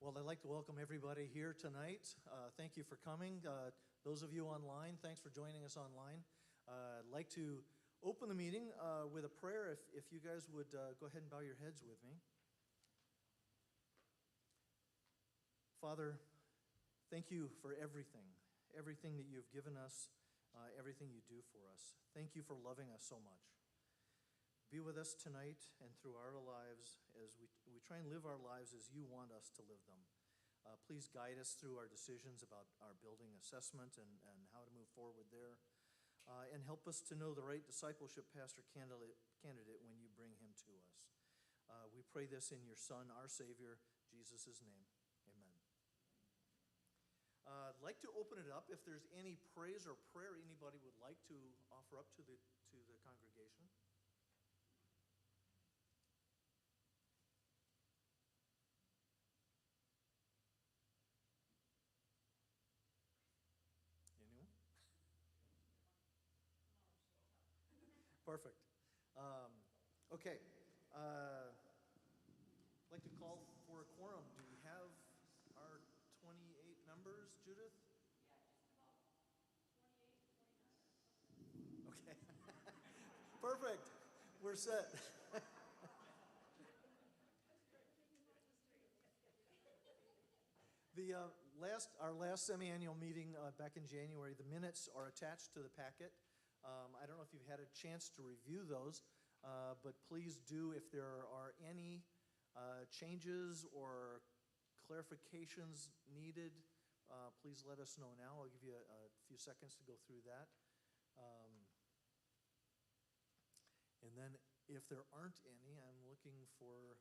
Well, I'd like to welcome everybody here tonight. Thank you for coming. Those of you online, thanks for joining us online. I'd like to open the meeting with a prayer. If you guys would go ahead and bow your heads with me. Father, thank you for everything that you've given us, everything you do for us. Thank you for loving us so much. Be with us tonight and through our lives as we try and live our lives as you want us to live them. Please guide us through our decisions about our building assessment and how to move forward there. And help us to know the right discipleship pastor candidate when you bring him to us. We pray this in your Son, our Savior, Jesus' name. Amen. I'd like to open it up if there's any praise or prayer anybody would like to offer up to the congregation. Anyone? Perfect. Okay. I'd like to call for a quorum. Do we have our 28 members, Judith? Yeah, just about 28, 29. Okay. Perfect. We're set. Our last semi-annual meeting back in January, the minutes are attached to the packet. I don't know if you've had a chance to review those, but please do if there are any changes or clarifications needed. Please let us know now. I'll give you a few seconds to go through that. And then if there aren't any, I'm looking for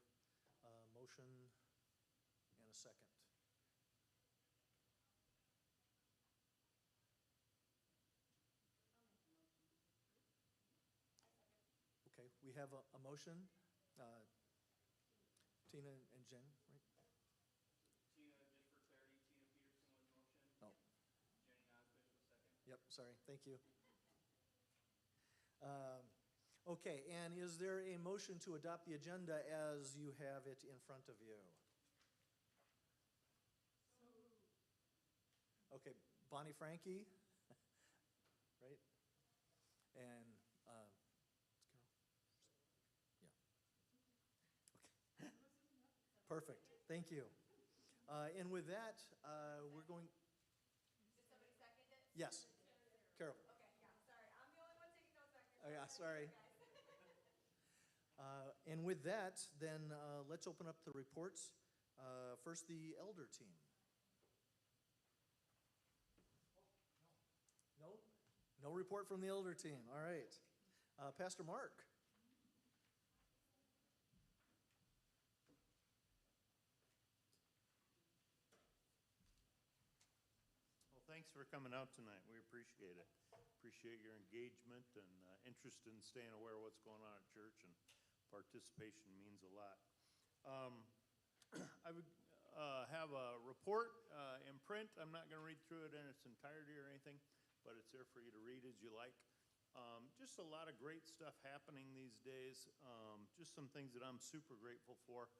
a motion and a second. Okay, we have a motion. Tina and Jen, right? Tina, just for clarity, Tina Peterson was motion. Oh. Jenny Nosfish was second. Yep, sorry, thank you. Okay, and is there a motion to adopt the agenda as you have it in front of you? Okay, Bonnie Frankie, right? And yeah. Okay. Perfect. Thank you. And with that, we're going. Did somebody second it? Yes. Carol. Okay, yeah, sorry. I'm the only one taking notes back here. Oh, yeah, sorry. Guys. And with that, then let's open up the reports. First, the elder team. No? No report from the elder team. All right. Pastor Mark. Well, thanks for coming out tonight. We appreciate it. Appreciate your engagement and interest in staying aware of what's going on at church, and participation means a lot. I would have a report in print. I'm not going to read through it in its entirety or anything, but it's there for you to read as you like. Just a lot of great stuff happening these days. Just some things that I'm super grateful for.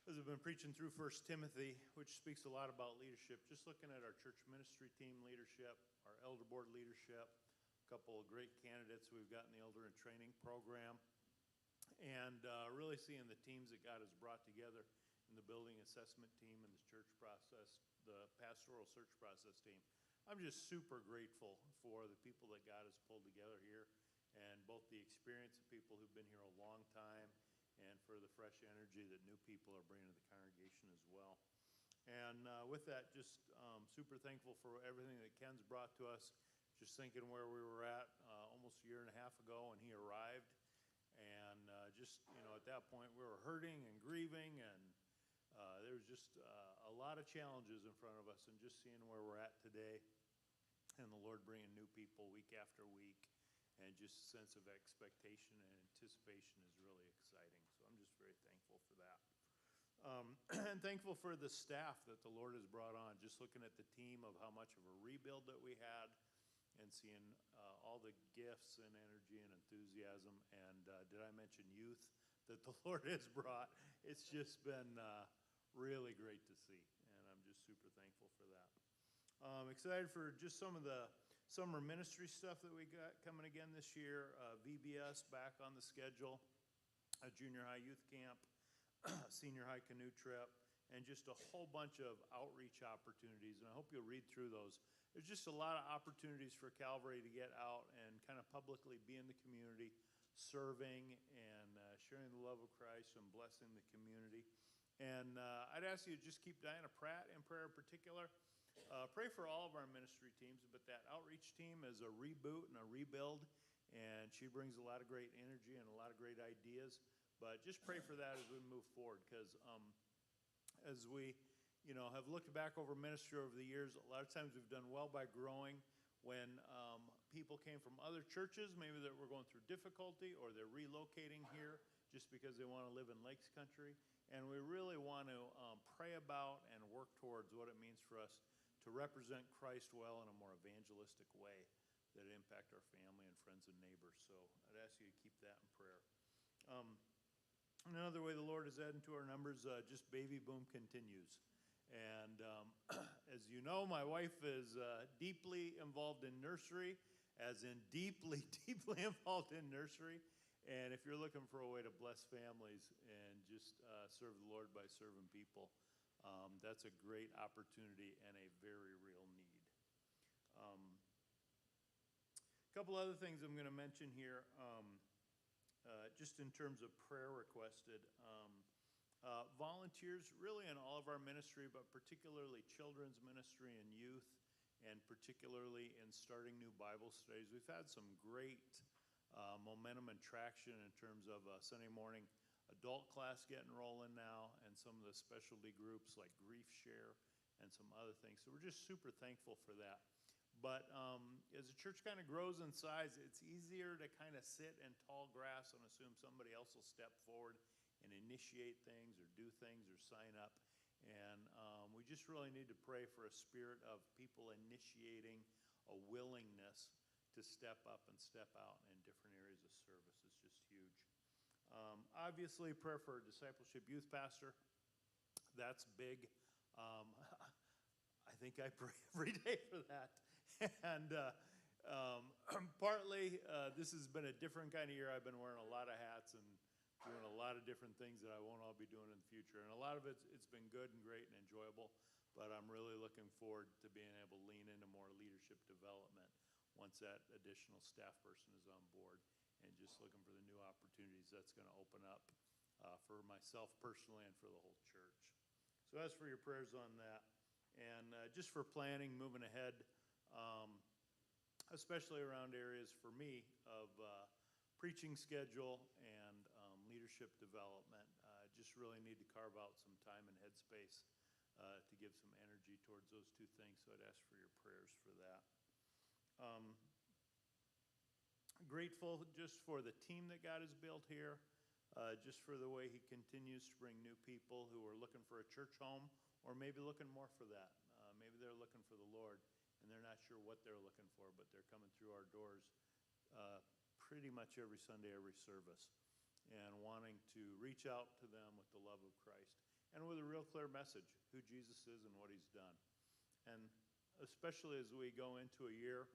As I've been preaching through 1 Timothy, which speaks a lot about leadership, just looking at our church ministry team leadership, our elder board leadership, a couple of great candidates we've got in the elder and training program, and really seeing the teams that God has brought together in the building assessment team and the church process, the pastoral search process team. I'm just super grateful for the people that God has pulled together here, and both the experience of people who've been here a long time and for the fresh energy that new people are bringing to the congregation as well. And with that, just super thankful for everything that Ken's brought to us. Just thinking where we were at almost a year and a half ago when he arrived. And just, at that point we were hurting and grieving, and there was just a lot of challenges in front of us, and just seeing where we're at today and the Lord bringing new people week after week, and just a sense of expectation and anticipation is really exciting. So I'm just very thankful for that. And thankful for the staff that the Lord has brought on, just looking at the team of how much of a rebuild that we had, and seeing all the gifts and energy and enthusiasm. And did I mention youth that the Lord has brought? It's just been really great to see, and I'm just super thankful for that. Excited for just some of the summer ministry stuff that we got coming again this year. VBS back on the schedule, a junior high youth camp, senior high canoe trip, and just a whole bunch of outreach opportunities. And I hope you'll read through those. There's just a lot of opportunities for Calvary to get out and kind of publicly be in the community, serving and sharing the love of Christ and blessing the community. And I'd ask you to just keep Diana Pratt in prayer in particular. Pray for all of our ministry teams, but that outreach team is a reboot and a rebuild, and she brings a lot of great energy and a lot of great ideas. But just pray for that as we move forward, because as we have looked back over ministry over the years, a lot of times we've done well by growing when people came from other churches, maybe that were going through difficulty, or they're relocating here just because they want to live in Lakes Country. And we really want to pray about and work towards what it means for us to represent Christ well in a more evangelistic way that impact our family and friends and neighbors. So I'd ask you to keep that in prayer. Another way the Lord is adding to our numbers, just baby boom continues. And as you know, my wife is deeply involved in nursery, as in deeply, deeply involved in nursery. And if you're looking for a way to bless families and just serve the Lord by serving people, that's a great opportunity and a very real need. A couple other things I'm going to mention here, just in terms of prayer requested. Volunteers really in all of our ministry, but particularly children's ministry and youth, and particularly in starting new Bible studies. We've had some great momentum and traction in terms of Sunday morning adult class getting rolling now, and some of the specialty groups like Grief Share and some other things. So we're just super thankful for that. But as a church kind of grows in size, it's easier to kind of sit in tall grass and assume somebody else will step forward and initiate things or do things or sign up. And we just really need to pray for a spirit of people initiating a willingness to step up and step out in different areas of service. Is just huge. Obviously, prayer for a discipleship youth pastor. That's big. I think I pray every day for that. And partly, this has been a different kind of year. I've been wearing a lot of hats and doing a lot of different things that I won't all be doing in the future. And a lot of it's been good and great and enjoyable, but I'm really looking forward to being able to lean into more leadership development once that additional staff person is on board, and just looking for the new opportunities that's going to open up for myself personally and for the whole church. So as for your prayers on that, and just for planning, moving ahead, especially around areas for me of preaching schedule and leadership development, just really need to carve out some time and headspace to give some energy towards those two things. So I'd ask for your prayers for that. Grateful just for the team that God has built here, just for the way he continues to bring new people who are looking for a church home, or maybe looking more for that. Maybe they're looking for the Lord, and they're not sure what they're looking for, but they're coming through our doors pretty much every Sunday, every service, and wanting to reach out to them with the love of Christ, and with a real clear message, who Jesus is and what he's done. And especially as we go into a year,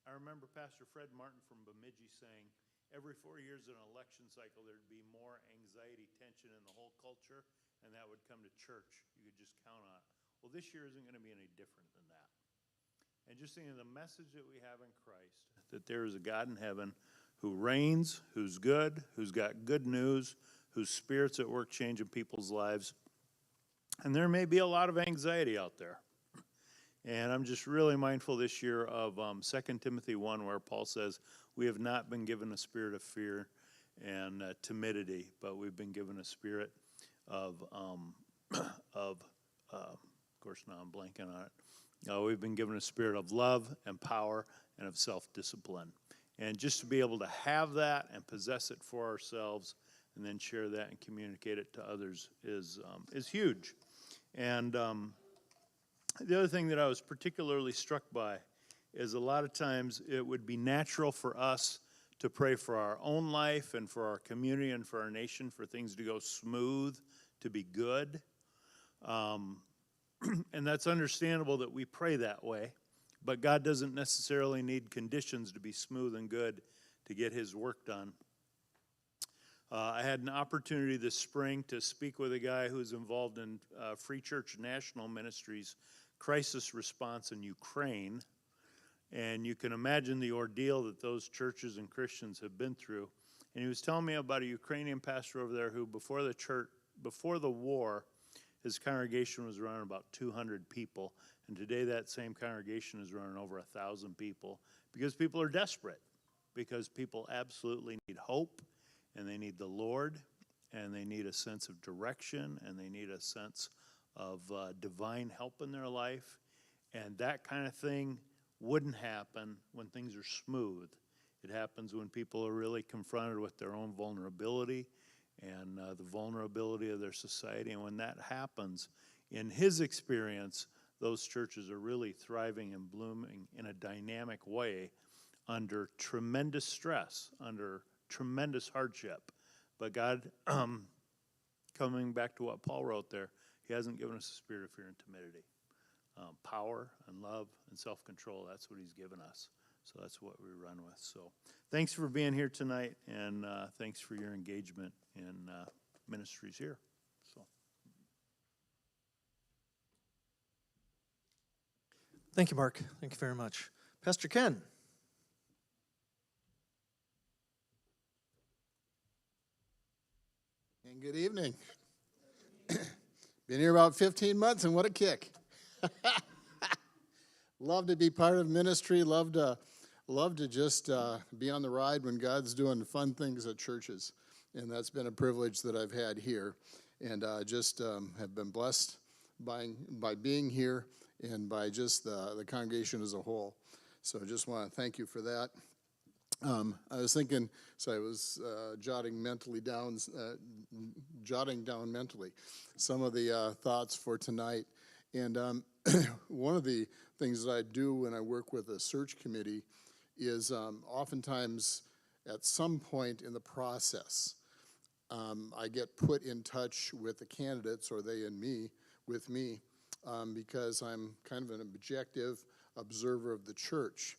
I remember Pastor Fred Martin from Bemidji saying, every 4 years in an election cycle, there'd be more anxiety, tension in the whole culture, and that would come to church. You could just count on it. Well, this year isn't going to be any different than that. And just thinking of the message that we have in Christ, that there is a God in heaven who reigns, who's good, who's got good news, whose Spirit's at work changing people's lives. And there may be a lot of anxiety out there. And I'm just really mindful this year of 2 Timothy 1, where Paul says, we have not been given a spirit of fear and timidity, but we've been given a spirit of course, now I'm blanking on it. We've been given a spirit of love and power and of self-discipline. And just to be able to have that and possess it for ourselves and then share that and communicate it to others is huge. And the other thing that I was particularly struck by is a lot of times it would be natural for us to pray for our own life and for our community and for our nation for things to go smooth, to be good. And that's understandable that we pray that way, but God doesn't necessarily need conditions to be smooth and good to get his work done. I had an opportunity this spring to speak with a guy who's involved in Free Church National Ministries crisis response in Ukraine. And you can imagine the ordeal that those churches and Christians have been through. And he was telling me about a Ukrainian pastor over there who, before the war, his congregation was running about 200 people. And today that same congregation is running over 1,000 people because people are desperate, because people absolutely need hope, and they need the Lord, and they need a sense of direction, and they need a sense of divine help in their life. And that kind of thing wouldn't happen when things are smooth. It happens when people are really confronted with their own vulnerability and the vulnerability of their society. And when that happens, in his experience, those churches are really thriving and blooming in a dynamic way under tremendous stress, under tremendous hardship. But God, coming back to what Paul wrote there, he hasn't given us a spirit of fear and timidity. Power and love and self-control, that's what he's given us. So that's what we run with. So thanks for being here tonight, and thanks for your engagement in ministries here. So. Thank you, Mark. Thank you very much. Pastor Ken. And good evening. Been here about 15 months, and what a kick. Love to be part of ministry. Love to just be on the ride when God's doing fun things at churches. And that's been a privilege that I've had here. And just have been blessed by being here and by just the congregation as a whole. So I just want to thank you for that. I was thinking, so I was jotting down mentally some of the thoughts for tonight. And one of the things that I do when I work with a search committee is oftentimes at some point in the process, I get put in touch with the candidates, or they and me, with me, because I'm kind of an objective observer of the church.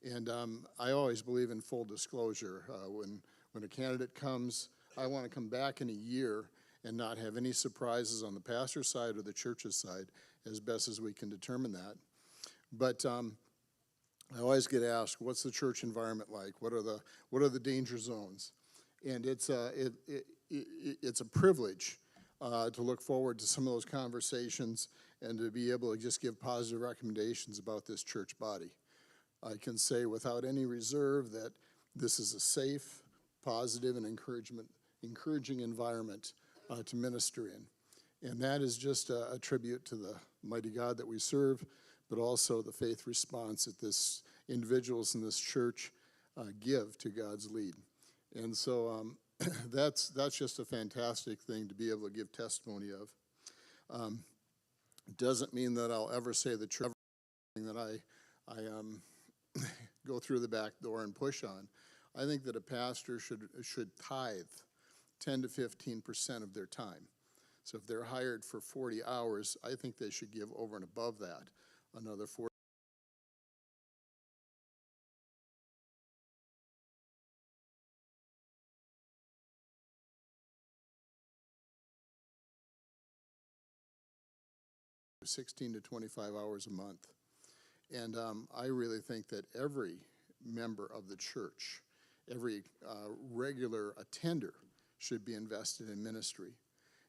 And I always believe in full disclosure. When a candidate comes, I want to come back in a year and not have any surprises on the pastor's side or the church's side, as best as we can determine that. But I always get asked, what's the church environment like? What are the danger zones? And it's a privilege to look forward to some of those conversations and to be able to just give positive recommendations about this church body. I can say without any reserve that this is a safe, positive, and encouraging environment to minister in. And that is just a tribute to the mighty God that we serve, but also the faith response that this individuals in this church give to God's lead. And so that's just a fantastic thing to be able to give testimony of. Doesn't mean that I'll ever say the church that I go through the back door and push on. I think that a pastor should tithe 10 to 15% of their time. So if they're hired for 40 hours, I think they should give over and above that another 40. $16 to $25 a month. And I really think that every member of the church, every regular attender should be invested in ministry.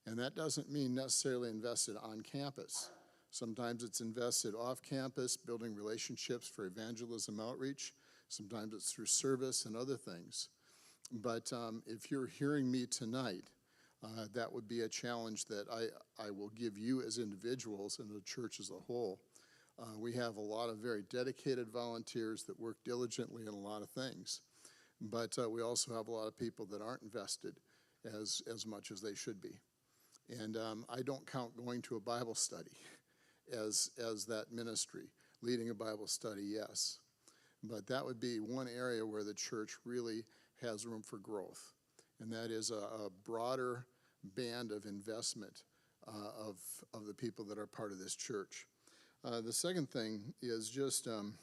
And that doesn't mean necessarily invested on campus. Sometimes it's invested off campus, building relationships for evangelism outreach. Sometimes it's through service and other things. But if you're hearing me tonight, that would be a challenge that I will give you as individuals and the church as a whole. We have a lot of very dedicated volunteers that work diligently in a lot of things. But we also have a lot of people that aren't invested as much as they should be. And I don't count going to a Bible study as that ministry. Leading a Bible study, yes. But that would be one area where the church really has room for growth. And that is a broader band of investment of the people that are part of this church. The second thing is just, and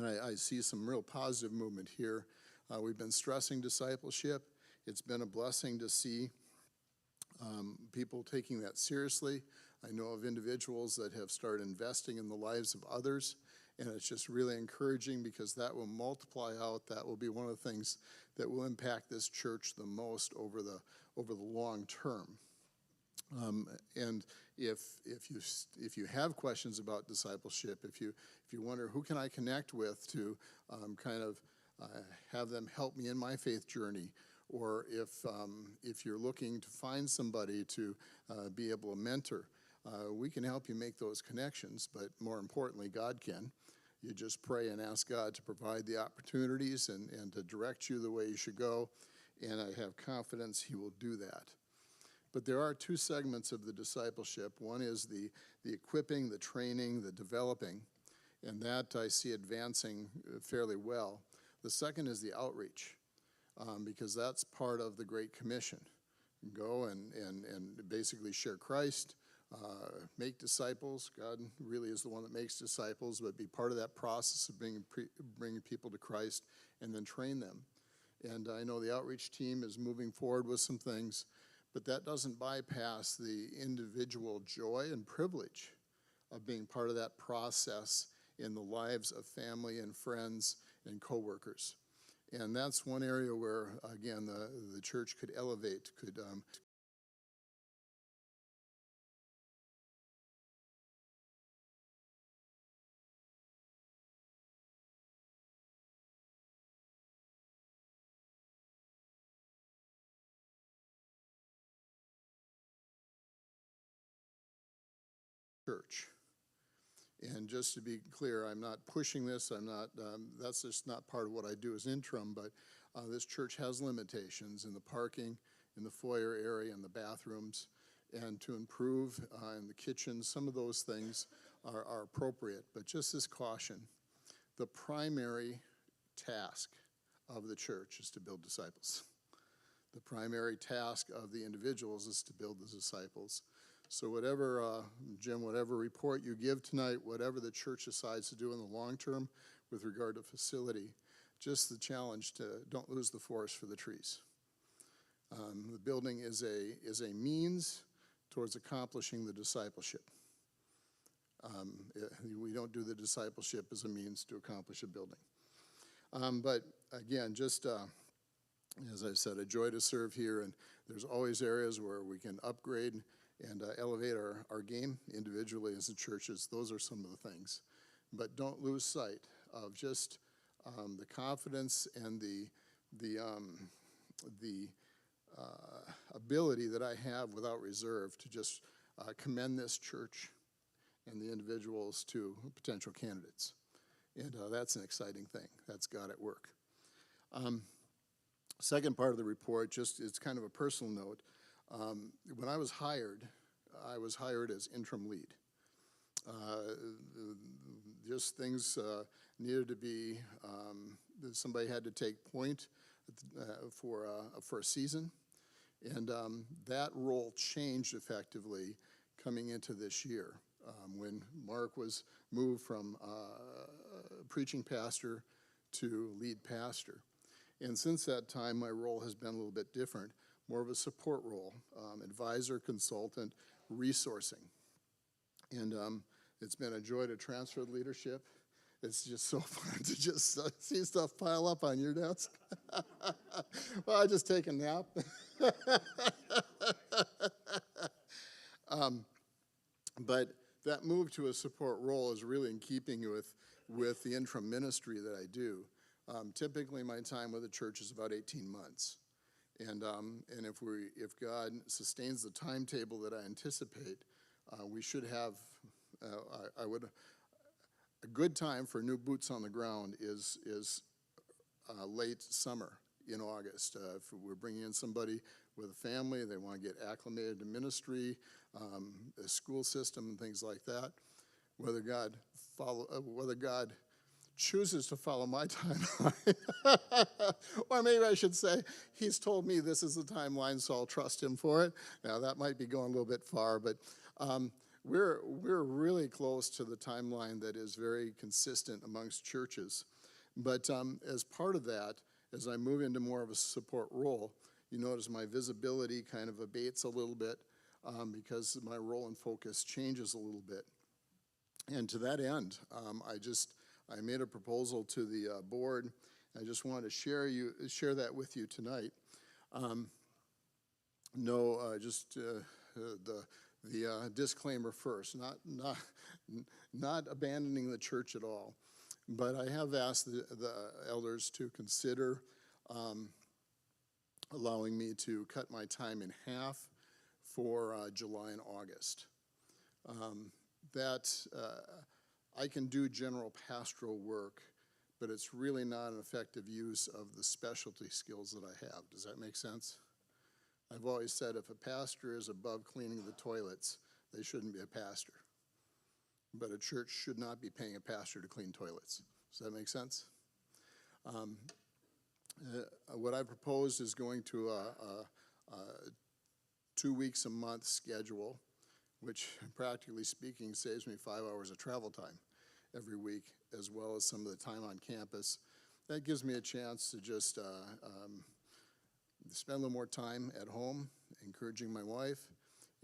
I see some real positive movement here. We've been stressing discipleship. It's been a blessing to see people taking that seriously. I know of individuals that have started investing in the lives of others, and it's just really encouraging because that will multiply out. That will be one of the things that will impact this church the most over the long term. And if you have questions about discipleship, if you wonder who can I connect with to have them help me in my faith journey, or if you're looking to find somebody to be able to mentor, we can help you make those connections. But more importantly, God can. You just pray and ask God to provide the opportunities and to direct you the way you should go, and I have confidence He will do that. But there are two segments of the discipleship. One is the equipping, the training, the developing, and that I see advancing fairly well. The second is the outreach, because that's part of the Great Commission. Go and basically share Christ, make disciples. God really is the one that makes disciples, but be part of that process of bringing people to Christ and then train them. And I know the outreach team is moving forward with some things, but that doesn't bypass the individual joy and privilege of being part of that process in the lives of family and friends and coworkers. And that's one area where, again, the church could elevate, could church. And just to be clear, I'm not pushing this. I'm not. That's just not part of what I do as interim. But this church has limitations in the parking, in the foyer area, in the bathrooms, and to improve in the kitchen. Some of those things are appropriate. But just as caution, the primary task of the church is to build disciples. The primary task of the individuals is to build the disciples. So whatever, Jim, whatever report you give tonight, whatever the church decides to do in the long term with regard to facility, just the challenge to don't lose the forest for the trees. The building is a means towards accomplishing the discipleship. We don't do the discipleship as a means to accomplish a building. But again, just as I said, a joy to serve here, and there's always areas where we can upgrade and elevate our game individually as a churches. Those are some of the things. But don't lose sight of just the confidence and the ability that I have without reserve to just commend this church and the individuals to potential candidates. And that's an exciting thing. That's God at work. Second part of the report, just it's kind of a personal note. When I was hired as interim lead. Just things needed to be, somebody had to take point for a season. And that role changed effectively coming into this year when Mark was moved from preaching pastor to lead pastor. And since that time, my role has been a little bit different. More of a support role, advisor, consultant, resourcing. And it's been a joy to transfer leadership. It's just so fun to just see stuff pile up on your desk. Well, I just take a nap. But that move to a support role is really in keeping with the interim ministry that I do. Typically, my time with the church is about 18 months. And if God sustains the timetable that I anticipate, we should have a good time for new boots on the ground is late summer in August. If we're bringing in somebody with a family, they want to get acclimated to ministry, a school system, and things like that. Whether God chooses to follow my timeline. Or maybe I should say, he's told me this is the timeline, so I'll trust him for it. Now, that might be going a little bit far, but we're really close to the timeline that is very consistent amongst churches. But as part of that, as I move into more of a support role, you notice my visibility kind of abates a little bit because my role and focus changes a little bit. And to that end, I made a proposal to the board. I just wanted to share that with you tonight. The disclaimer first, not abandoning the church at all, but I have asked the elders to consider allowing me to cut my time in half for July and August. I can do general pastoral work, but it's really not an effective use of the specialty skills that I have. Does that make sense? I've always said if a pastor is above cleaning the toilets, they shouldn't be a pastor. But a church should not be paying a pastor to clean toilets. Does that make sense? What I proposed is going to a 2 weeks a month schedule, which practically speaking saves me 5 hours of travel time every week, as well as some of the time on campus. That gives me a chance to just spend a little more time at home, encouraging my wife.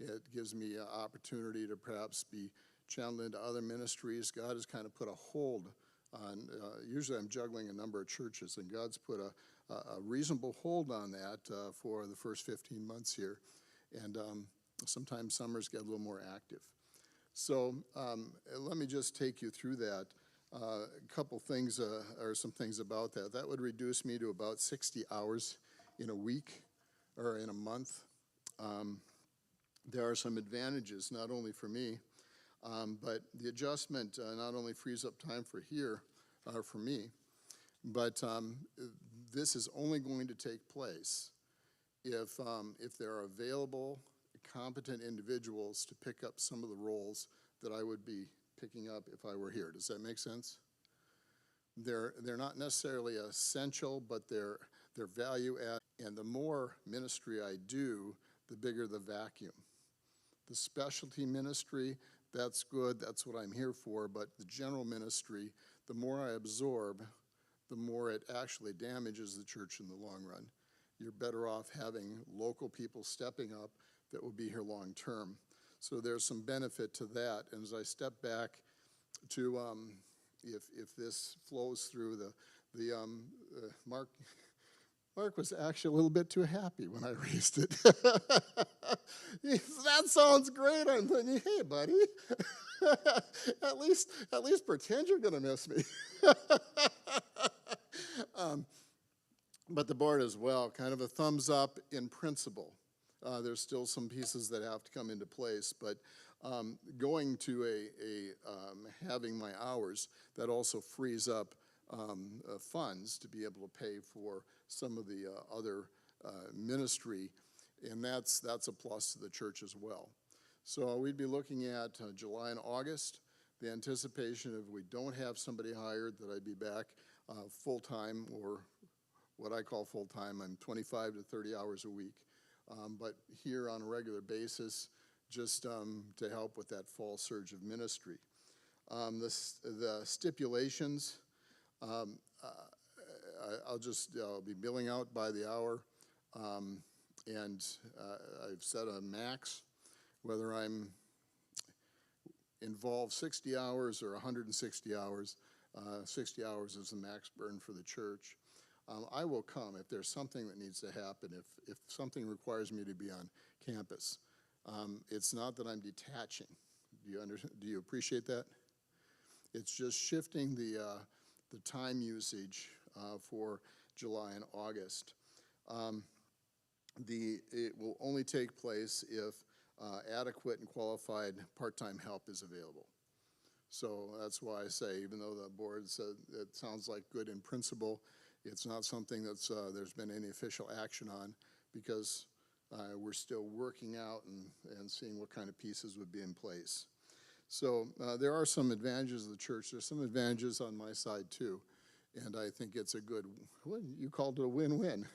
It gives me an opportunity to perhaps be channeled into other ministries. God has kind of put a hold on, usually I'm juggling a number of churches, and God's put a reasonable hold on that for the first 15 months here. And sometimes summers get a little more active. So let me just take you through that. A couple things, or some things about that. That would reduce me to about 60 hours in a week or in a month. There are some advantages, not only for me, but the adjustment not only frees up time for for me, but this is only going to take place if there are available, competent individuals to pick up some of the roles that I would be picking up if I were here. Does that make sense? They're not necessarily essential, but they're value add. And the more ministry I do, the bigger the vacuum. The specialty ministry, that's good, that's what I'm here for, but the general ministry, the more I absorb, the more it actually damages the church in the long run. You're better off having local people stepping up that will be here long term. So there's some benefit to that. And as I step back to, if this flows through Mark was actually a little bit too happy when I raised it. That sounds great. I'm thinking, hey, buddy, at least pretend you're going to miss me. But the board as well, kind of a thumbs up in principle. There's still some pieces that have to come into place, but going to having my hours, that also frees up funds to be able to pay for some of the other ministry, and that's a plus to the church as well. So we'd be looking at July and August. The anticipation if we don't have somebody hired that I'd be back full-time, or what I call full-time. I'm 25 to 30 hours a week, but here on a regular basis just to help with that fall surge of ministry. The stipulations, I'll be billing out by the hour, and I've set a max, whether I'm involved 60 hours or 160 hours. 60 hours is the max burn for the church. I will come if there's something that needs to happen, if something requires me to be on campus. It's not that I'm detaching. Do you appreciate that? It's just shifting the time usage for July and August. It will only take place if adequate and qualified part-time help is available. So that's why I say, even though the board said it sounds like good in principle, it's not something that's there's been any official action on, because we're still working out and seeing what kind of pieces would be in place. So there are some advantages of the church. There's some advantages on my side too. And I think it's a good, you called it a win-win.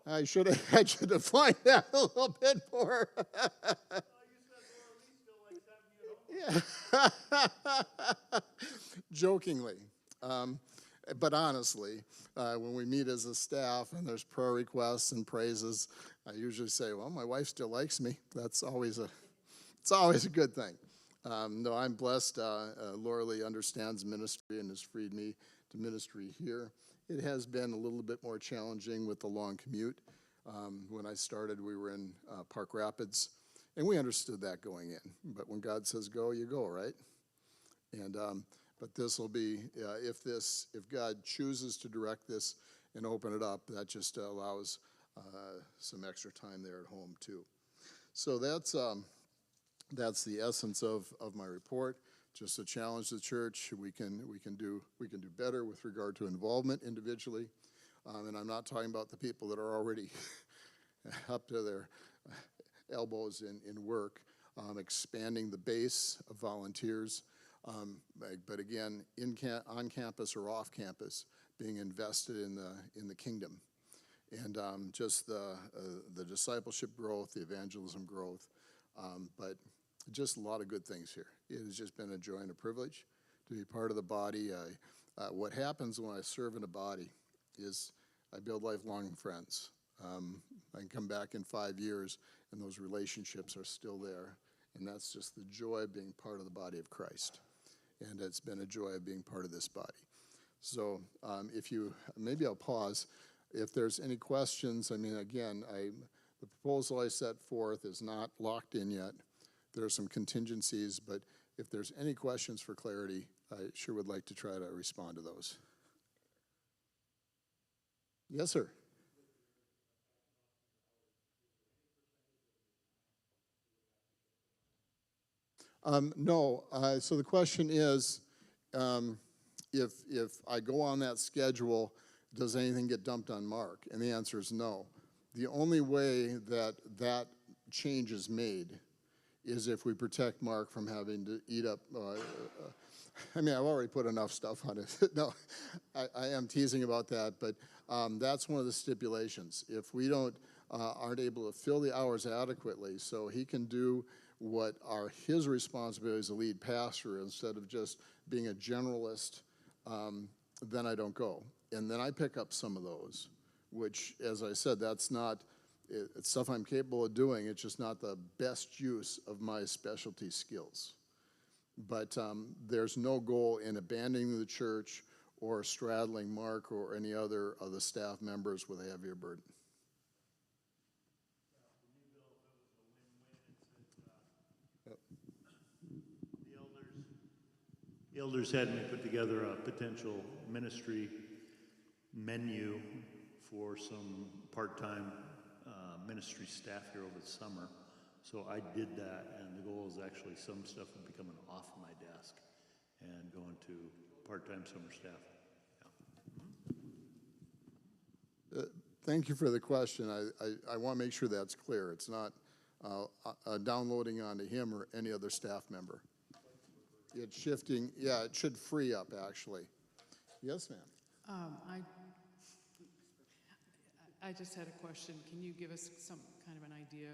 I should have defined that a little bit more. Yeah. Jokingly. But honestly, when we meet as a staff and there's prayer requests and praises, I usually say, well, my wife still likes me. It's always a good thing. No, I'm blessed. Laura Lee understands ministry and has freed me to ministry here. It has been a little bit more challenging with the long commute. When I started, we were in Park Rapids, and we understood that going in. But when God says go, you go, right? And but this will be, if God chooses to direct this and open it up, that just allows some extra time there at home too. So that's the essence of my report. Just to challenge the church. We can do better with regard to involvement individually, and I'm not talking about the people that are already up to their elbows in work. Expanding the base of volunteers, but again, on campus or off campus, being invested in the kingdom, and just the discipleship growth, the evangelism growth, but just a lot of good things here. It has just been a joy and a privilege to be part of the body. What happens when I serve in a body is I build lifelong friends. I can come back in 5 years and those relationships are still there. And that's just the joy of being part of the body of Christ. And it's been a joy of being part of this body. So maybe I'll pause. If there's any questions, I mean, again, the proposal I set forth is not locked in yet. There are some contingencies, but if there's any questions for clarity, I sure would like to try to respond to those. Yes, sir. No. So the question is, if I go on that schedule, does anything get dumped on Mark? And the answer is no. The only way that change is made is if we protect Mark from having to eat up. I mean, I've already put enough stuff on it. No, I am teasing about that, but that's one of the stipulations. If we aren't able to fill the hours adequately so he can do what are his responsibilities as a lead pastor instead of just being a generalist, then I don't go. And then I pick up some of those, which, as I said, it's stuff I'm capable of doing. It's just not the best use of my specialty skills. But there's no goal in abandoning the church or straddling Mark or any other of the staff members with a heavier burden. The elders had me put together a potential ministry menu for some part-time ministry staff here over the summer. So I did that, and the goal is actually some stuff will be coming off of my desk and going to part-time summer staff. Yeah. Thank you for the question. I want to make sure that's clear. It's not downloading onto him or any other staff member. It's shifting. Yeah, it should free up, actually. Yes, ma'am. I just had a question. Can you give us some kind of an idea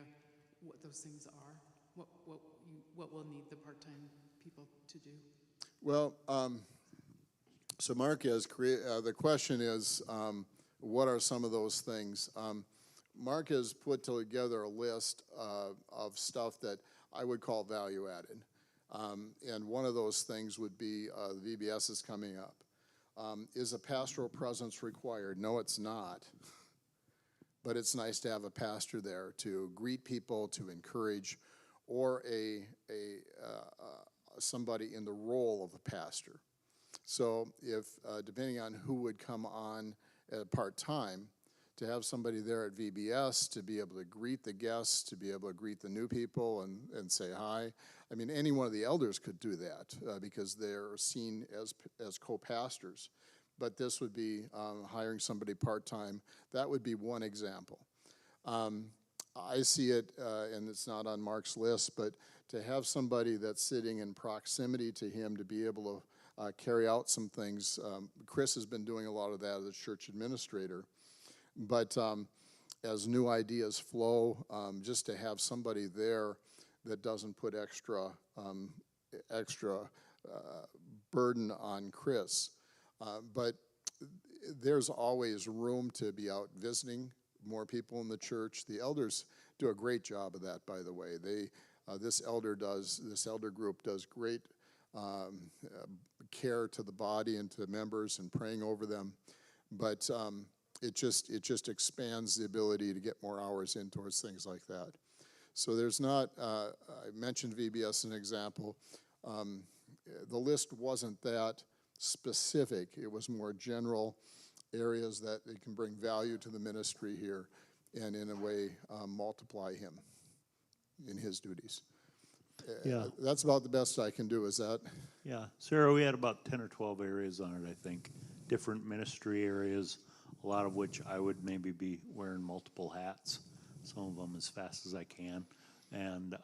what those things are? What will need the part-time people to do? Well, so Mark has the question is, what are some of those things? Mark has put together a list of stuff that I would call value added. And one of those things would be the VBS is coming up. Is a pastoral presence required? No, it's not. But it's nice to have a pastor there to greet people, to encourage, or somebody in the role of a pastor. So if, depending on who would come on at part-time, to have somebody there at VBS to be able to greet the guests, to be able to greet the new people and say hi. I mean, any one of the elders could do that because they're seen as co-pastors. But this would be hiring somebody part-time. That would be one example. I see it, and it's not on Mark's list, but to have somebody that's sitting in proximity to him to be able to carry out some things. Chris has been doing a lot of that as a church administrator, but as new ideas flow, just to have somebody there that doesn't put extra burden on Chris. But there's always room to be out visiting more people in the church. The elders do a great job of that, by the way. This elder group does great care to the body and to members and praying over them. But it just expands the ability to get more hours in towards things like that. So there's not, I mentioned VBS as an example. The list wasn't that specific. It was more general areas that it can bring value to the ministry here and in a way multiply him in his duties. Yeah. That's about the best I can do, is that? Yeah, Sarah, we had about 10 or 12 areas on it, I think. Different ministry areas, a lot of which I would maybe be wearing multiple hats, some of them as fast as I can. And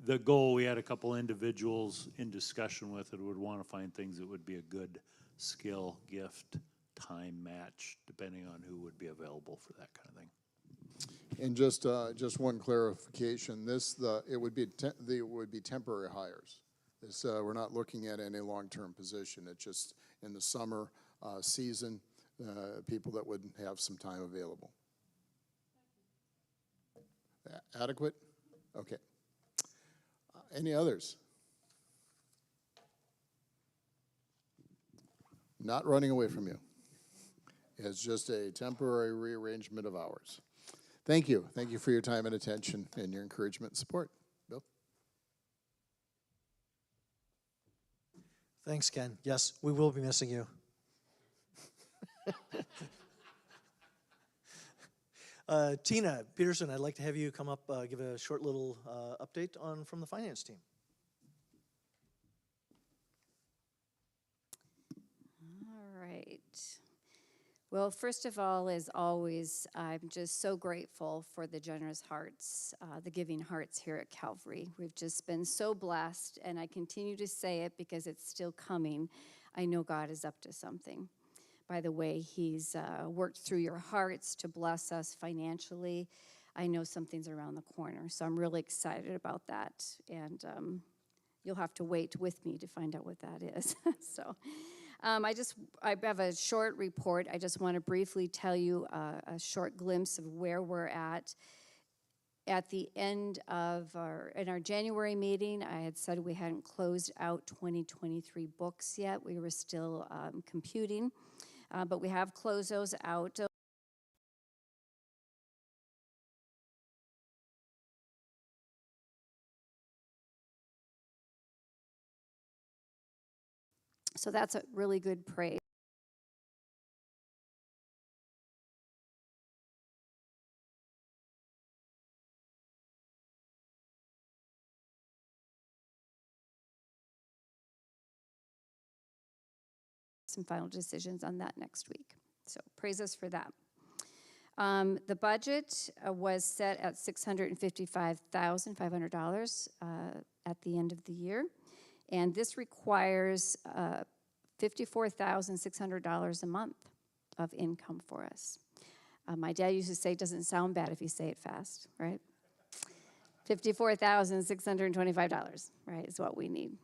the goal, we had a couple individuals in discussion with it, would want to find things that would be a good skill, gift, time match, depending on who would be available for that kind of thing. And just one clarification: it would be temporary hires. We're not looking at any long-term position. It's just in the summer season, people that would have some time available. Adequate? Okay. Any others? Not running away from you. It's just a temporary rearrangement of hours. Thank you. Thank you for your time and attention and your encouragement and support. Bill? Thanks, Ken. Yes, we will be missing you. Tina Peterson, I'd like to have you come up, give a short little update from the finance team. All right. Well, first of all, as always, I'm just so grateful for the generous hearts, the giving hearts here at Calvary. We've just been so blessed, and I continue to say it because it's still coming. I know God is up to something. By the way, he's worked through your hearts to bless us financially. I know something's around the corner, so I'm really excited about that. And you'll have to wait with me to find out what that is. So I have a short report. I just want to briefly tell you a short glimpse of where we're at. At the end of in our January meeting, I had said we hadn't closed out 2023 books yet. We were still computing. But we have closed those out. So that's a really good praise. Some final decisions on that next week. So praise us for that. The budget was set at $655,500 at the end of the year. And this requires $54,600 a month of income for us. My dad used to say it doesn't sound bad if you say it fast, right? $54,625, right, is what we need.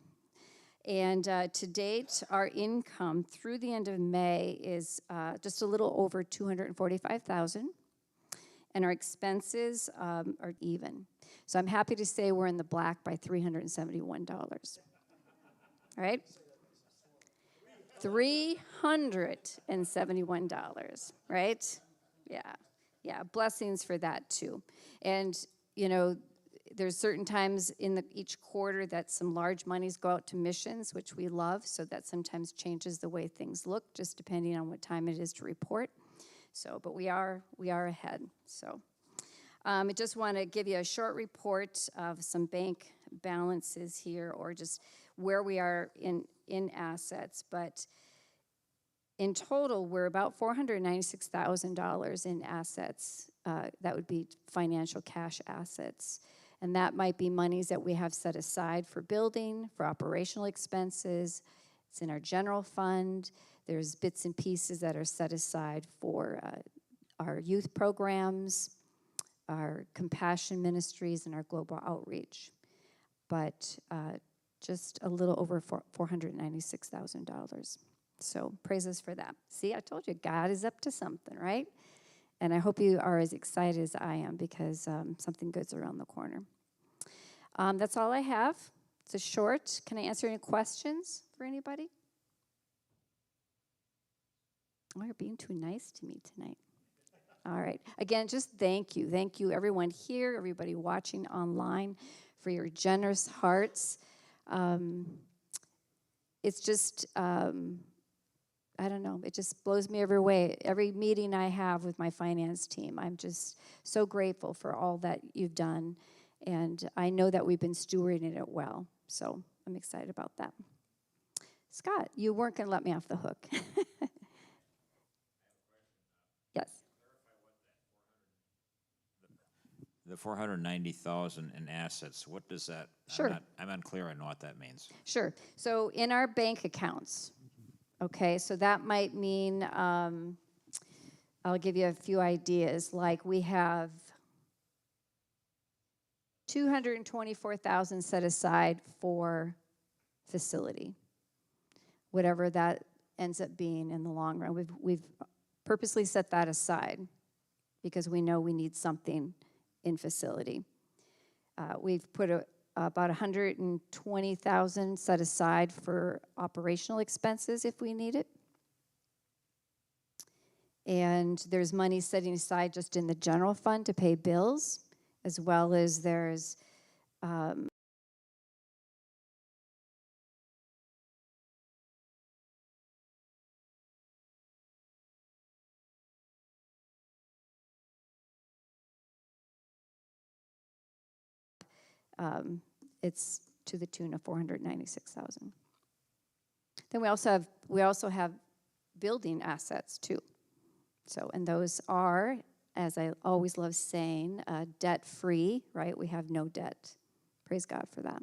And to date, our income through the end of May is just a little over $245,000, and our expenses are even. So I'm happy to say we're in the black by $371. All right? $371, right? Yeah, blessings for that too. And, you know, there's certain times in each quarter that some large monies go out to missions, which we love, so that sometimes changes the way things look, just depending on what time it is to report. So, but we are ahead. So, I just want to give you a short report of some bank balances here, or just where we are in assets. But in total, we're about $496,000 in assets. That would be financial cash assets. And that might be monies that we have set aside for building, for operational expenses. It's in our general fund. There's bits and pieces that are set aside for our youth programs, our compassion ministries, and our global outreach. But just a little over $496,000. So praise us for that. See, I told you, God is up to something, right? And I hope you are as excited as I am because something good's around the corner. That's all I have. It's a short. Can I answer any questions for anybody? Oh, you're being too nice to me tonight. All right. Again, just thank you. Thank you, everyone here, everybody watching online, for your generous hearts. It's just, I don't know, it just blows me every way. Every meeting I have with my finance team, I'm just so grateful for all that you've done. And I know that we've been stewarding it well. So I'm excited about that. Scott, you weren't going to let me off the hook. Yes. The 490,000 in assets, what does that? Sure. I'm unclear on what that means. Sure. So in our bank accounts, okay, so that might mean, I'll give you a few ideas. Like we have $224,000 set aside for facility, whatever that ends up being in the long run. We've purposely set that aside because we know we need something in facility. We've put about $120,000 set aside for operational expenses if we need it. And there's money setting aside just in the general fund to pay bills, as well as there's it's to the tune of $496,000. Then we also have building assets too. So, and those are, as I always love saying, debt-free, right? We have no debt. Praise God for that.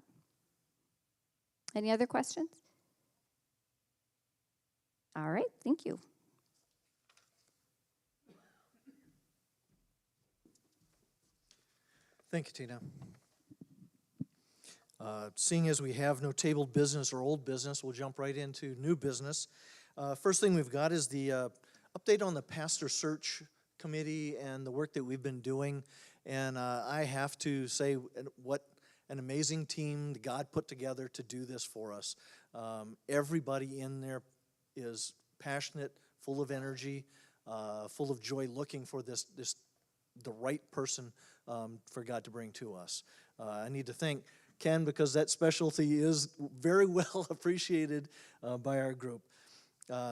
Any other questions? All right, thank you. Thank you, Tina. Seeing as we have no tabled business or old business, we'll jump right into new business. First thing we've got is the update on the pastor search committee and the work that we've been doing. And I have to say what an amazing team God put together to do this for us. Everybody in there is passionate, full of energy, full of joy, looking for the right person for God to bring to us. I need to thank Ken, because that specialty is very well appreciated by our group.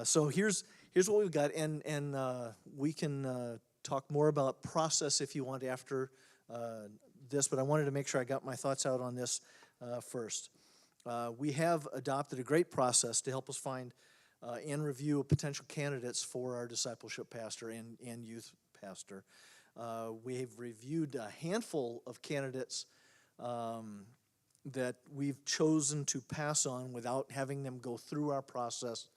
So here's what we've got, and we can talk more about process if you want after this, but I wanted to make sure I got my thoughts out on this first. We have adopted a great process to help us find and review potential candidates for our discipleship pastor and youth pastor. We have reviewed a handful of candidates that we've chosen to pass on without having them go through our process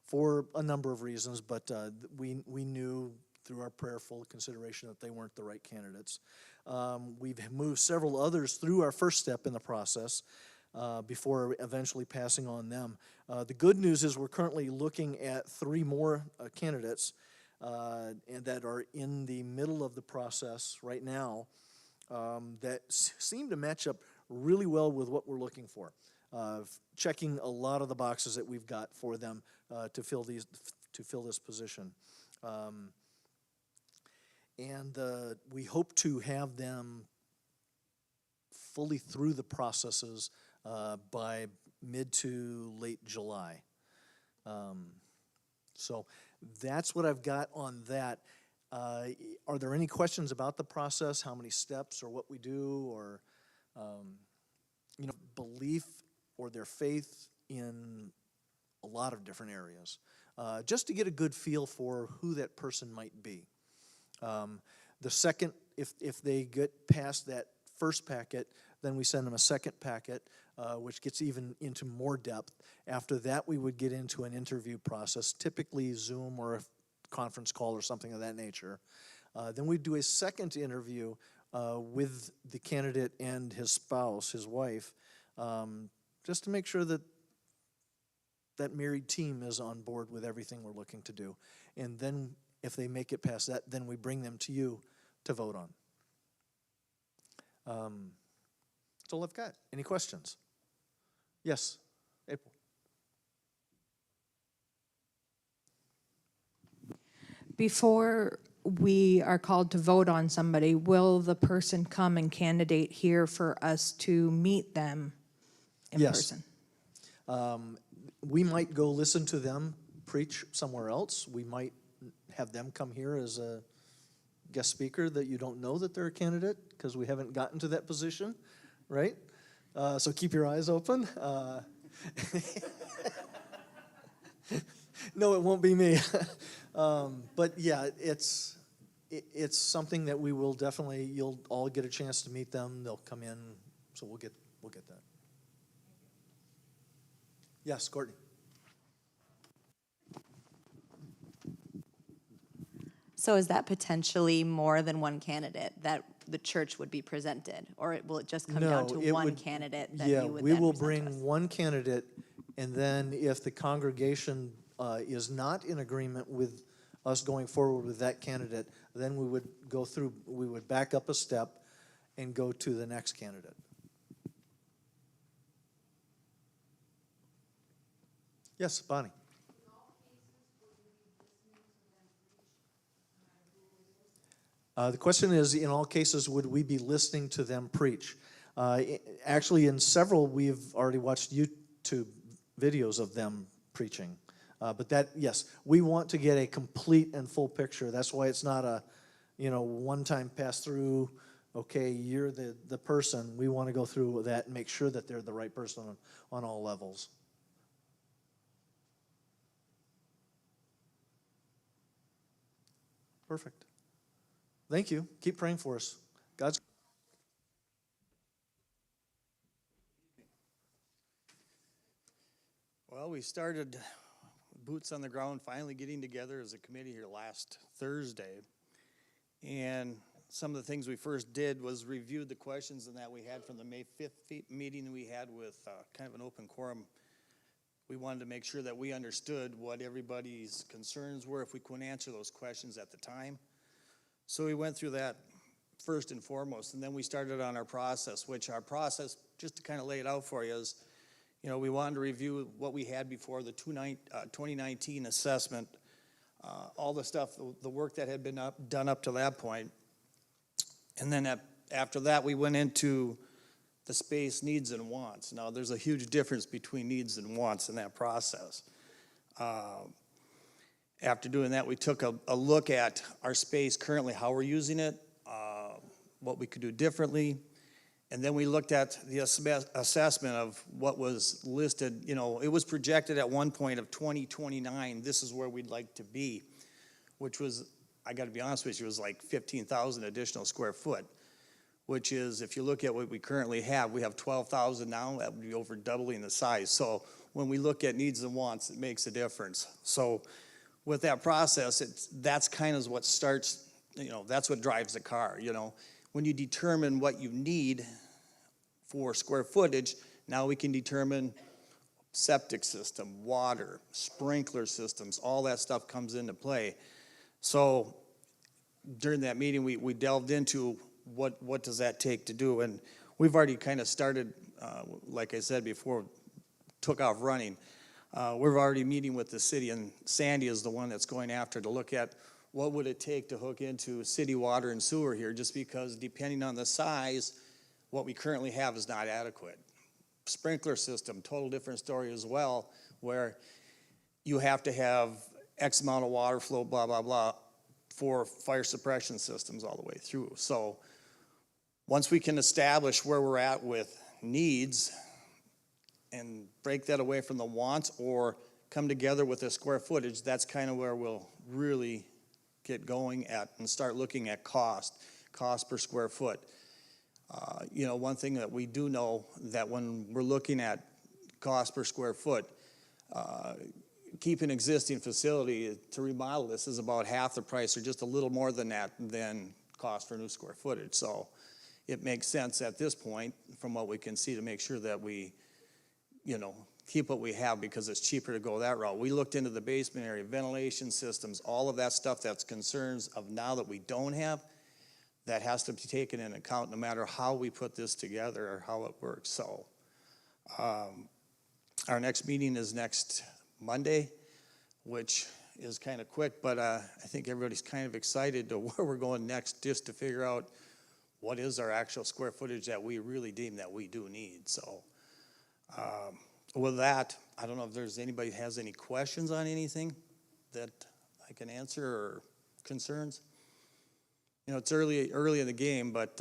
for a number of reasons, but we knew through our prayerful consideration that they weren't the right candidates. We've moved several others through our first step in the process before eventually passing on them. The good news is we're currently looking at 3 more candidates and that are in the middle of the process right now that seem to match up really well with what we're looking for, checking a lot of the boxes that we've got for them to fill this position. And we hope to have them fully through the processes by mid to late July. So that's what I've got on that. Are there any questions about the process, how many steps, or what we do, or belief or their faith in a lot of different areas? just to get a good feel for who that person might be. The second, if they get past that first packet, then we send them a second packet, which gets even into more depth. After that, we would get into an interview process, typically Zoom or a conference call or something of that nature. Then we do a second interview with the candidate and his spouse, his wife, just to make sure that that married team is on board with everything we're looking to do. And then if they make it past that, then we bring them to you to vote on. That's all I've got. Any questions? Yes, April. Before we are called to vote on somebody, will the person come and candidate here for us to meet them in Yes. person? We might go listen to them preach somewhere else. We might have them come here as a guest speaker that you don't know that they're a candidate because we haven't gotten to that position, right? So keep your eyes open. No, it won't be me. But yeah, it's something that we will definitely, you'll all get a chance to meet them. They'll come in, so we'll get that. Yes, Courtney. So is that potentially more than one candidate that the church would be presented? Or will it just come down No, to it one would- candidate that Yeah, you would we then will present to us? bring one candidate, and then if the congregation is not in agreement with us going forward with that candidate, then we would back up a step and go to the next candidate. Yes, Bonnie. The question is, in all cases, would we be listening to them preach? Actually, in several, we've already watched YouTube videos of them preaching. But that, yes, we want to get a complete and full picture. That's why it's not a, one-time pass-through, okay, you're the person. We want to go through that and make sure that they're the right person on all levels. Perfect. Thank you. Keep praying for us. God's. Well, we started boots on the ground, finally getting together as a committee here last Thursday. And some of the things we first did was review the questions and that we had from the May 5th meeting we had with kind of an open quorum. We wanted to make sure that we understood what everybody's concerns were if we couldn't answer those questions at the time. So we went through that first and foremost, and then we started on our process, which our process, just to kind of lay it out for you, is, we wanted to review what we had before the 2019 assessment, all the stuff, the work that had been done up to that point. And then after that, we went into the space needs and wants. Now, there's a huge difference between needs and wants in that process. After doing that, we took a look at our space currently, how we're using it, what we could do differently, and then we looked at the assessment of what was listed. It was projected at one point of 2029, this is where we'd like to be, which was, I got to be honest with you, it was like 15,000 additional square foot, which is, if you look at what we currently have, we have 12,000 now, that would be over doubling the size. So when we look at needs and wants, it makes a difference. So with that process, that's kind of what starts, that's what drives the car, When you determine what you need for square footage, now we can determine septic system, water, sprinkler systems, all that stuff comes into play. So during that meeting, we delved into what does that take to do, and we've already kind of started, like I said before, took off running. We're already meeting with the city, and Sandy is the one that's going after to look at what would it take to hook into city water and sewer here, just because depending on the size, what we currently have is not adequate. Sprinkler system, total different story as well, where you have to have X amount of water flow, blah, blah, blah, for fire suppression systems all the way through. So once we can establish where we're at with needs and break that away from the wants, or come together with the square footage, that's kind of where we'll really get going at and start looking at cost per square foot. You know, one thing that we do know that when we're looking at cost per square foot, keep an existing facility to remodel this is about half the price or just a little more than that than cost for new square footage. So it makes sense at this point, from what we can see, to make sure that we, you know, keep what we have because it's cheaper to go that route. We looked into the basement area, ventilation systems, all of that stuff that's concerns of now that we don't have, that has to be taken into account no matter how we put this together or how it works. So our next meeting is next Monday, which is kind of quick, but I think everybody's kind of excited to where we're going next, just to figure out what is our actual square footage that we really deem that we do need. So with that, I don't know if there's anybody has any questions on anything that I can answer or concerns. You know, it's early in the game, but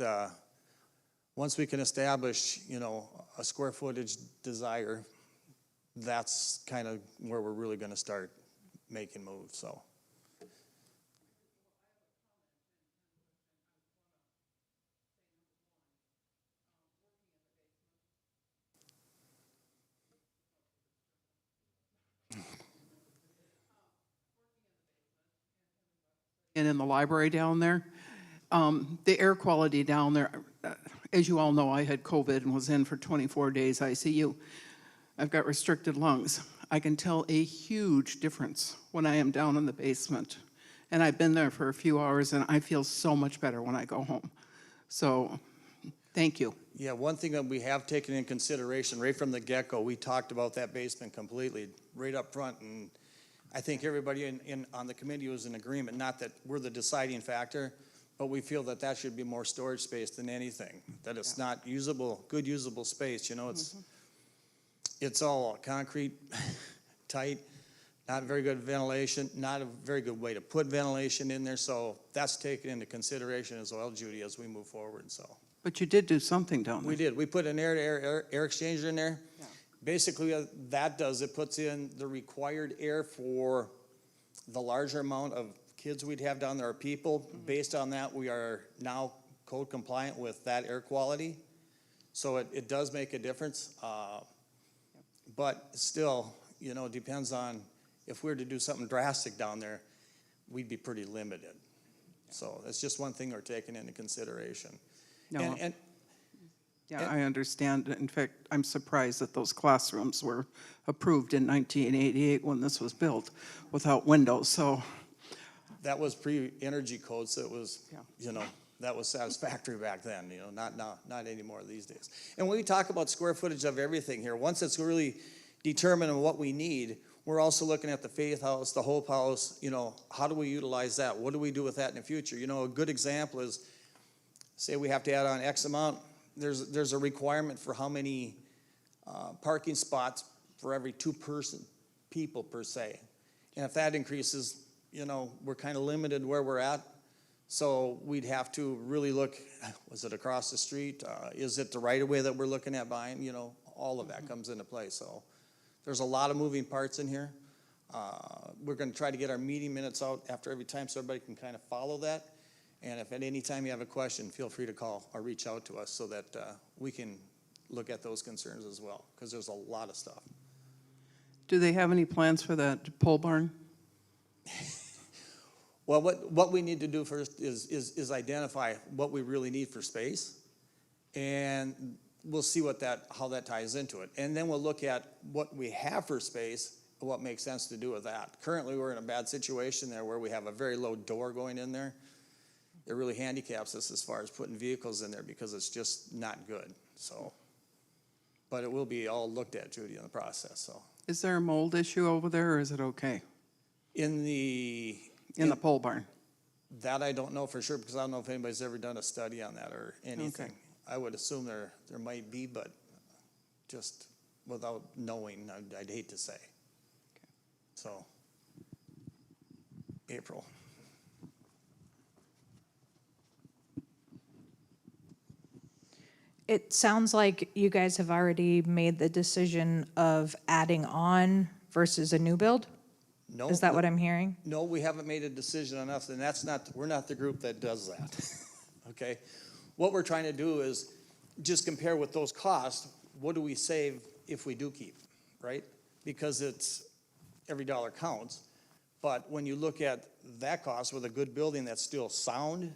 once we can establish, you know, a square footage desire, that's kind of where we're really going to start making moves. So. And in the library down there, the air quality down there, as you all know, I had COVID and was in for 24 days ICU. I've got restricted lungs. I can tell a huge difference when I am down in the basement. And I've been there for a few hours, and I feel so much better when I go home. So, thank you. Yeah, one thing that we have taken in consideration right from the get-go, we talked about that basement completely right up front, and I think everybody on the committee was in agreement, not that we're the deciding factor, but we feel that that should be more storage space than anything, that it's not usable, good usable space, you know, it's all concrete, tight, not very good ventilation, not a very good way to put ventilation in there, so that's taken into consideration as well, Judy, as we move forward, so. But you did do something, don't you? We did, we put an air exchanger in there. Yeah. Basically, that does, it puts in the required air for the larger amount of kids we'd have down there, or people. Based on that, we are now code compliant with that air quality. So it does make a difference. But still, you know, it depends on, if we were to do something drastic down there, we'd be pretty limited. So that's just one thing we're taking into consideration. No. Yeah, I understand. In fact, I'm surprised that those classrooms were approved in 1988 when this was built without windows, so. That was pre-energy code, so it was, you know, that was satisfactory back then, you know, not anymore these days. And when we talk about square footage of everything here, once it's really determined what we need, we're also looking at the Faith House, the Hope House, you know, how do we utilize that? What do we do with that in the future? You know, a good example is, say we have to add on X amount, there's a requirement for how many parking spots for every people per se. And if that increases, you know, we're kind of limited where we're at. So we'd have to really look, was it across the street? Is it the right of way that we're looking at buying? You know, all of that comes into play. So there's a lot of moving parts in here. We're going to try to get our meeting minutes out after every time so everybody can kind of follow that. And if at any time you have a question, feel free to call or reach out to us so that we can look at those concerns as well, because there's a lot of stuff. Do they have any plans for that pole barn? Well, what we need to do first is identify what we really need for space, and we'll see how that ties into it. And then we'll look at what we have for space, what makes sense to do with that. Currently, we're in a bad situation there where we have a very low door going in there. It really handicaps us as far as putting vehicles in there because it's just not good. So, but it will be all looked at, Judy, in the process. So, is there a mold issue over there, or is it okay? In the pole barn? That I don't know for sure, because I don't know if anybody's ever done a study on that or anything. Okay. I would assume there might be, but just without knowing, I'd hate to say. Okay. So, April. It sounds like you guys have already made the decision of adding on versus a new build? No. Is that what I'm hearing? No, we haven't made a decision on us, and that's not, we're not the group that does that, okay? What we're trying to do is just compare with those costs, what do we save if we do keep, right? Because it's, every dollar counts, but when you look at that cost with a good building that's still sound,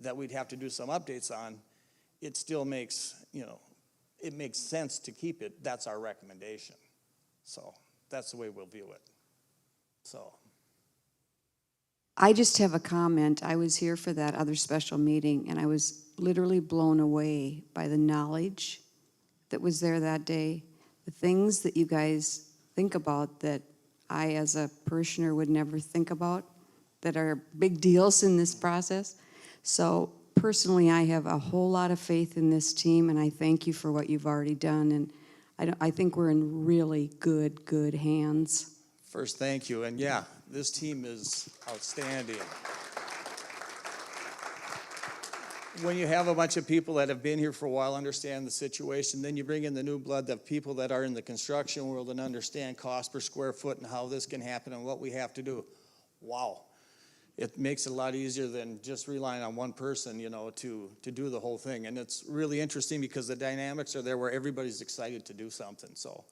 that we'd have to do some updates on, it still makes, it makes sense to keep it. That's our recommendation. So that's the way we'll view it. So. I just have a comment. I was here for that other special meeting, and I was literally blown away by the knowledge that was there that day, the things that you guys think about that I, as a parishioner, would never think about, that are big deals in this process. So personally, I have a whole lot of faith in this team, and I thank you for what you've already done, and I think we're in really good hands. First, thank you. And yeah, this team is outstanding. When you have a bunch of people that have been here for a while, understand the situation, then you bring in the new blood, the people that are in the construction world and understand cost per square foot and how this can happen and what we have to do. Wow. It makes it a lot easier than just relying on one person, to do the whole thing. And it's really interesting because the dynamics are there where everybody's excited to do something. So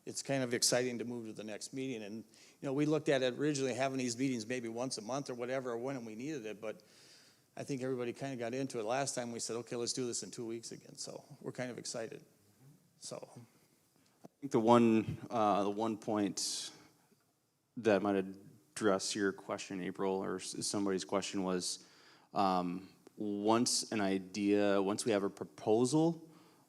it's kind of exciting to move to the next meeting. And, we looked at it originally having these meetings maybe once a month or whatever, or when we needed it. But I think everybody kind of got into it. Last time we said, okay, let's do this in 2 weeks again. So we're kind of excited. So. I think the one point that might address your question, April, or somebody's question was, once we have a proposal,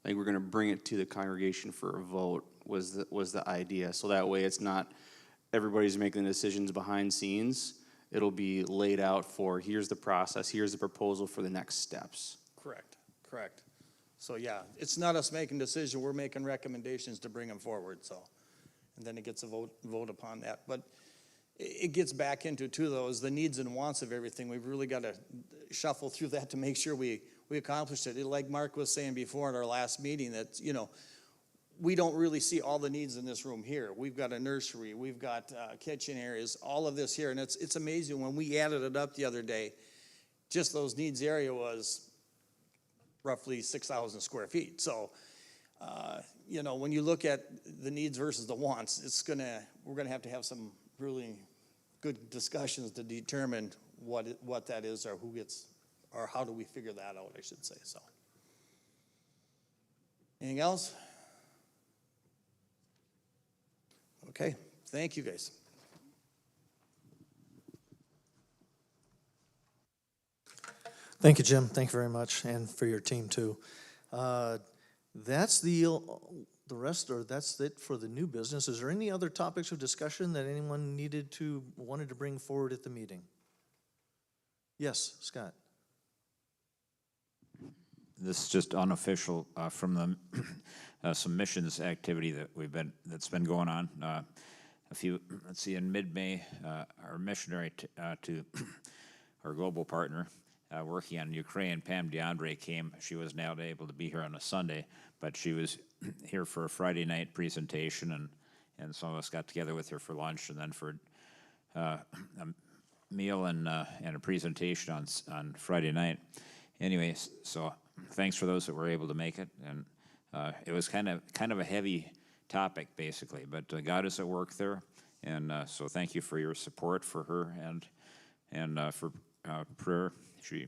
I think we're going to bring it to the congregation for a vote was the idea. So that way it's not everybody's making the decisions behind scenes. It'll be laid out for, here's the process, here's the proposal for the next steps. Correct. So yeah, it's not us making decisions, we're making recommendations to bring them forward, so. And then it gets a vote upon that. But it gets back into, too, though, is the needs and wants of everything. We've really got to shuffle through that to make sure we accomplish it. Like Mark was saying before in our last meeting, that, we don't really see all the needs in this room here. We've got a nursery, we've got kitchen areas, all of this here. And it's amazing when we added it up the other day, just those needs area was roughly 6,000 square feet. So, when you look at the needs versus the wants, we're gonna have to have some really good discussions to determine what that is, or or how do we figure that out, I should say. So, anything else? Okay, thank you guys. Thank you, Jim. Thank you very much, and for your team too. That's the rest, or that's it for the new business. Is there any other topics of discussion that anyone wanted to bring forward at the meeting? Yes, Scott. This is just unofficial from the some missions activity that's been going on. In mid-May, our missionary to our global partner working on Ukraine, Pam DeAndre, came. She was now able to be here on a Sunday, but she was here for a Friday night presentation, and some of us got together with her for lunch, and then for a meal and a presentation on Friday night. Anyways, so thanks for those that were able to make it, and it was kind of a heavy topic basically, but God is at work there, and so thank you for your support for her and for prayer. She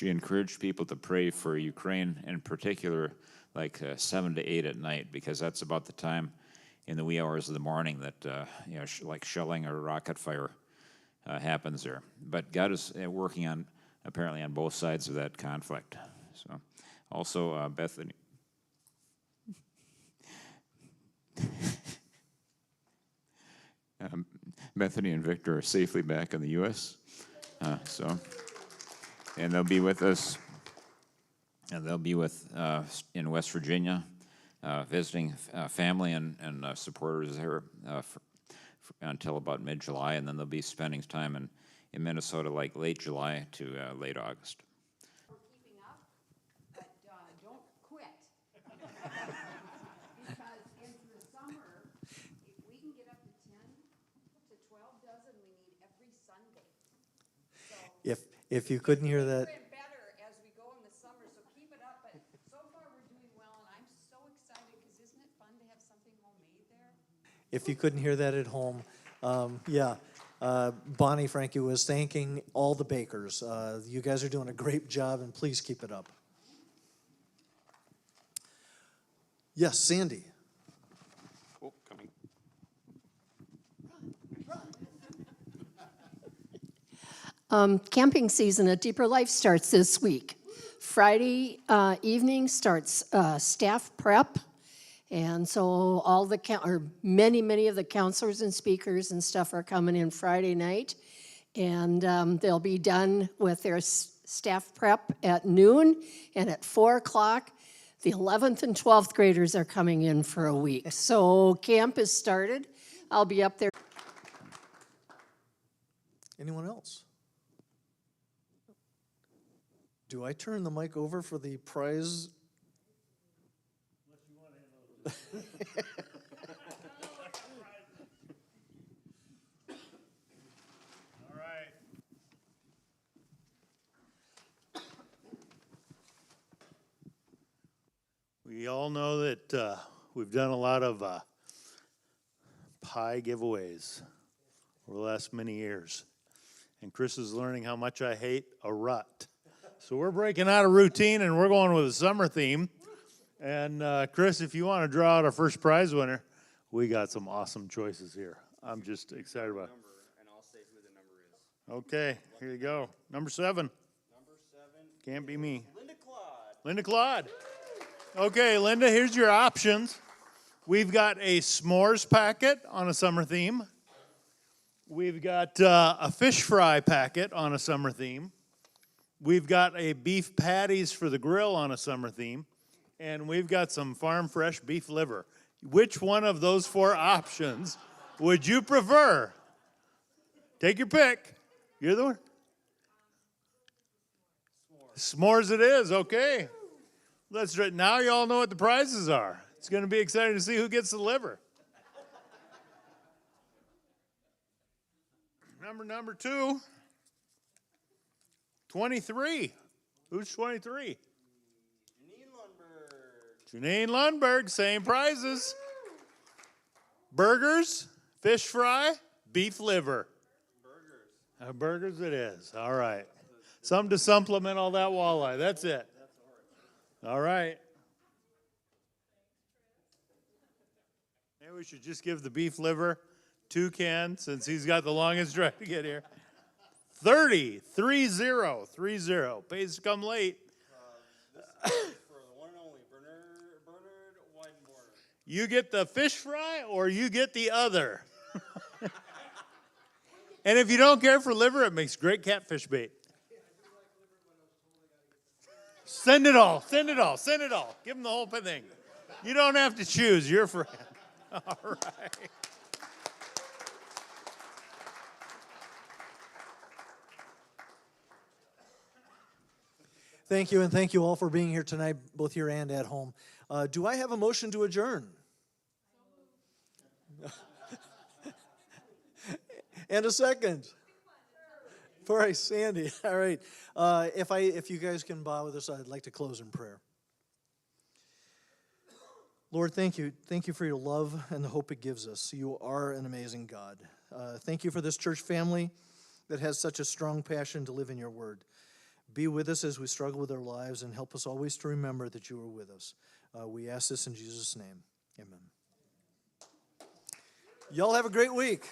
encouraged people to pray for Ukraine, in particular, like 7 to 8 at night, because that's about the time in the wee hours of the morning that like shelling or rocket fire happens there. But God is working apparently on both sides of that conflict. So, also Bethany. Bethany and Victor are safely back in the U.S. And they'll be with us. And they'll be in West Virginia, visiting family and supporters there until about mid-July, and then they'll be spending time in Minnesota, like late July to late August. We're keeping up, but don't quit. Because in If you couldn't hear that, better as we go in the summer, so keep it up, but so far we're doing well, and I'm so excited, because isn't it fun to have something homemade there? if you couldn't hear that at home, Bonnie Frankie was thanking all the bakers. You guys are doing a great job, and please keep it up. Yes, Sandy. Oh, coming. Camping season at Deeper Life starts this week. Friday evening starts staff prep. And so all the, many of the counselors and speakers and stuff are coming in Friday night. And they'll be done with their staff prep at noon. And at 4 o'clock, the 11th and 12th graders are coming in for a week. So camp is started. I'll be up there. Anyone else? Do I turn the mic over for the prize? All right. We all know that we've done a lot of pie giveaways over the last many years. And Chris is learning how much I hate a rut. So we're breaking out of routine and we're going with a summer theme. And Chris, if you want to draw out our first prize winner, we got some awesome choices here. I'm just excited about it. And I'll say who the number is. Okay, here you go. Number 7. Number 7. Can't be me. Linda Claude. Linda Claude. Okay, Linda, here's your options. We've got a s'mores packet on a summer theme. We've got a fish fry packet on a summer theme. We've got a beef patties for the grill on a summer theme. And we've got some farm fresh beef liver. Which one of those 4 options would you prefer? Take your pick. You're the one. S'mores it is, okay. Let's try. Now you all know what the prizes are. It's going to be exciting to see who gets the liver. Number 2. 23. Who's 23? Janine Lundberg, same prizes. Burgers, fish fry, beef liver. Burgers. Burgers it is. All right. Something to supplement all that walleye. That's it. All right. Maybe we should just give the beef liver to Ken since he's got the longest drive to get here. 30. Pays to come late. You get the fish fry or you get the other. And if you don't care for liver, it makes great catfish bait. Send it all. Give them the whole thing. You don't have to choose. You're a friend. All right. Thank you, and thank you all for being here tonight, both here and at home. Do I have a motion to adjourn? And a second. All right, Sandy. All right. If you guys can bow with us, I'd like to close in prayer. Lord, thank you. Thank you for your love and the hope it gives us. You are an amazing God. Thank you for this church family that has such a strong passion to live in your word. Be with us as we struggle with our lives and help us always to remember that you are with us. We ask this in Jesus' name. Amen. Y'all have a great week.